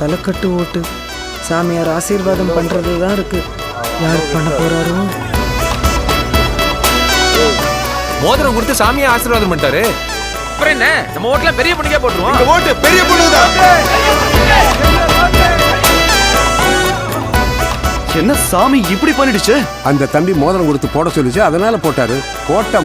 தலைக்கட்டு ஓட்டு. சாமியார் ஆசீர்வாதம் பண்றது தான் இருக்கு. யார் பண்ண போறாரோ? மோதிரம் கொடுத்து சாமியை ஆசீர்வாதம் பண்ணிட்டாரு. அப்புறம் என்ன, நம்ம ஓட்டுல பெரிய பொண்ணுக்கே போட்டுருவோம். ஓட்டு பெரிய பொண்ணுதான். என்ன சாமி இப்படி பண்ணிடுச்சு? அந்த தம்பி மோதிரம் கொடுத்து போட சொல்லிச்சு, அதனால போட்டாரு. போட்ட